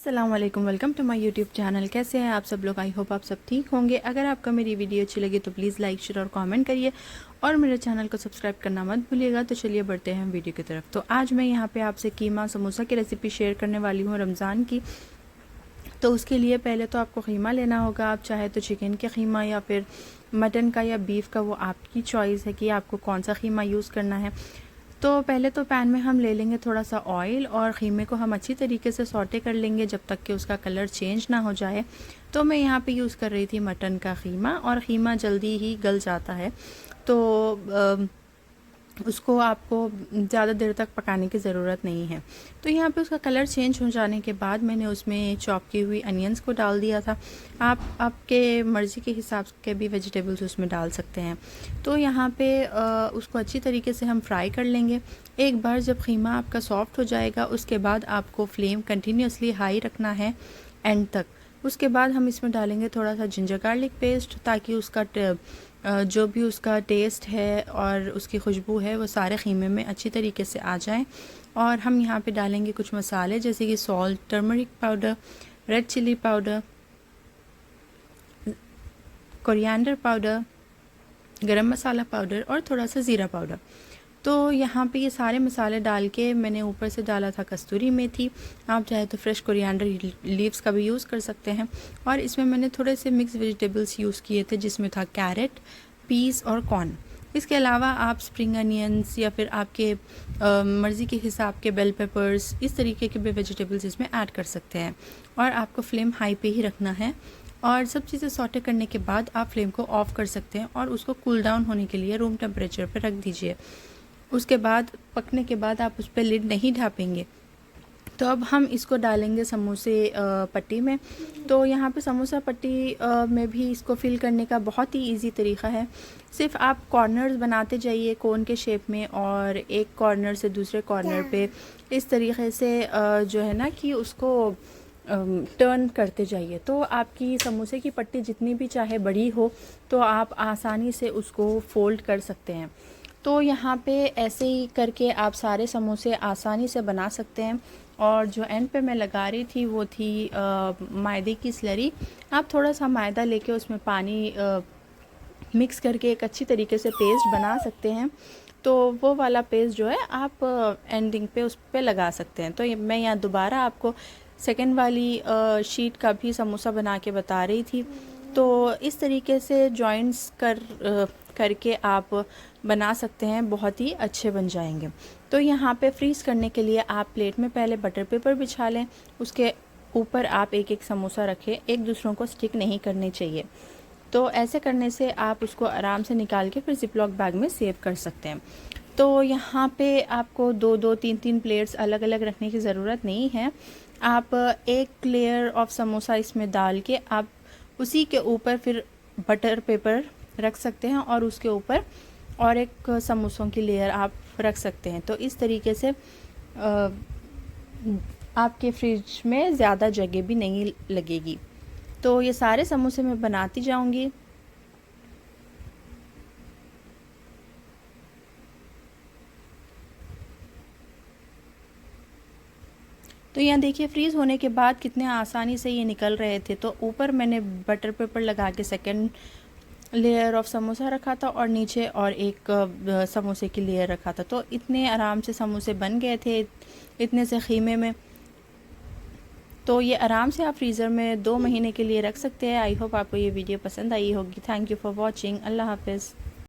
अस्सलामुअलैकुम, welcome to my YouTube channel. कैसे हैं आप सब लोग? आई होप आप सब ठीक होंगे। अगर आपको मेरी वीडियो अच्छी लगी तो प्लीज़ लाइक शेयर और कमेंट करिए और मेरे चैनल को सब्सक्राइब करना मत भूलिएगा। तो चलिए बढ़ते हैं वीडियो की तरफ। तो आज मैं यहाँ पे आपसे कीमा समोसा की रेसिपी शेयर करने वाली हूँ रमज़ान की। तो उसके लिए पहले तो आपको कीमा लेना होगा। आप चाहे तो चिकन के कीमा या फिर मटन का या बीफ का, वो आपकी चॉइस है कि आपको कौन सा कीमा यूज़ करना है। तो पहले तो पैन में हम ले लेंगे थोड़ा सा ऑयल और ख़ीमे को हम अच्छी तरीके से सौटे कर लेंगे जब तक कि उसका कलर चेंज ना हो जाए। तो मैं यहाँ पे यूज़ कर रही थी मटन का कीमा, और कीमा जल्दी ही गल जाता है। तो उसको आपको ज़्यादा देर तक पकाने की ज़रूरत नहीं है। तो यहाँ पे उसका कलर चेंज हो जाने के बाद मैंने उसमें चॉप की हुई अनियंस को डाल दिया था। आप आपके मर्ज़ी के हिसाब के भी वेजिटेबल्स उसमें डाल सकते हैं। तो यहाँ पे उसको अच्छी तरीके से हम फ्राई कर लेंगे। एक बार जब कीमा आपका सॉफ्ट हो जाएगा उसके बाद आपको फ्लेम कंटिन्यूसली हाई रखना है एंड तक। उसके बाद हम इसमें डालेंगे थोड़ा सा जिंजर गार्लिक पेस्ट, ताकि उसका जो भी उसका टेस्ट है और उसकी खुशबू है वो सारे कीमे में अच्छी तरीके से आ जाए। और हम यहाँ पे डालेंगे कुछ मसाले जैसे कि salt, turmeric powder, red chilli powder, coriander powder, garam masala powder और थोड़ा सा ज़ीरा पाउडर। तो यहाँ पे ये सारे मसाले डाल के मैंने ऊपर से डाला था कस्तूरी मेथी। आप चाहे तो फ्रेश कोरिएंडर लीव्स का भी यूज़ कर सकते हैं। और इसमें मैंने थोड़े से मिक्स वेजिटेबल्स यूज़ किए थे, जिसमें था कैरेट, पीस और कॉर्न। इसके अलावा आप स्प्रिंग अनियंस या फिर आपके मर्ज़ी के हिसाब के बेल पेपर्स, इस तरीके के भी वेजिटेबल्स इसमें ऐड कर सकते हैं। और आपको फ्लेम हाई पे ही रखना है। और सब चीज़ें सॉटे करने के बाद आप फ्लेम को ऑफ़ कर सकते हैं और उसको कूल डाउन होने के लिए रूम टेम्परेचर पर रख दीजिए। उसके बाद पकने के बाद आप उस पर लिड नहीं ढापेंगे। तो अब हम इसको डालेंगे समोसे पट्टी में। तो यहाँ पे समोसा पट्टी में भी इसको फिल करने का बहुत ही इजी तरीका है। सिर्फ आप कॉर्नर्स बनाते जाइए कोन के शेप में, और एक कॉर्नर से दूसरे कॉर्नर पे इस तरीके से जो है ना कि उसको टर्न करते जाइए। तो आपकी समोसे की पट्टी जितनी भी चाहे बड़ी हो तो आप आसानी से उसको फोल्ड कर सकते हैं। तो यहाँ पे ऐसे ही करके आप सारे समोसे आसानी से बना सकते हैं। और जो एंड पे मैं लगा रही थी वो थी मैदे की स्लरी। आप थोड़ा सा मैदा लेके उसमें पानी मिक्स करके एक अच्छी तरीके से पेस्ट बना सकते हैं। तो वो वाला पेस्ट जो है आप एंडिंग पे उस पर लगा सकते हैं। तो मैं यहाँ दोबारा आपको सेकेंड वाली शीट का भी समोसा बना के बता रही थी। तो इस तरीके से जॉइंट्स करके आप बना सकते हैं, बहुत ही अच्छे बन जाएंगे। तो यहाँ पे फ्रीज़ करने के लिए आप प्लेट में पहले बटर पेपर बिछा लें, उसके ऊपर आप एक एक समोसा रखें, एक दूसरों को स्टिक नहीं करने चाहिए। तो ऐसे करने से आप उसको आराम से निकाल के फिर जिपलॉक बैग में सेव कर सकते हैं। तो यहाँ पे आपको दो दो तीन तीन प्लेट्स अलग अलग रखने की ज़रूरत नहीं है। आप एक लेयर ऑफ समोसा इसमें डाल के आप उसी के ऊपर फिर बटर पेपर रख सकते हैं और उसके ऊपर और एक समोसों की लेयर आप रख सकते हैं। तो इस तरीके से आपके फ्रिज में ज़्यादा जगह भी नहीं लगेगी। तो ये सारे समोसे मैं बनाती जाऊंगी। तो यहाँ देखिए फ्रीज़ होने के बाद कितने आसानी से ये निकल रहे थे। तो ऊपर मैंने बटर पेपर लगा के सेकेंड लेयर ऑफ समोसा रखा था और नीचे और एक समोसे की लेयर रखा था। तो इतने आराम से समोसे बन गए थे इतने से कीमे में। तो ये आराम से आप फ्रीज़र में 2 महीने के लिए रख सकते हैं। आई होप आपको ये वीडियो पसंद आई होगी। Thank you for watching. अल्लाह हाफिज़।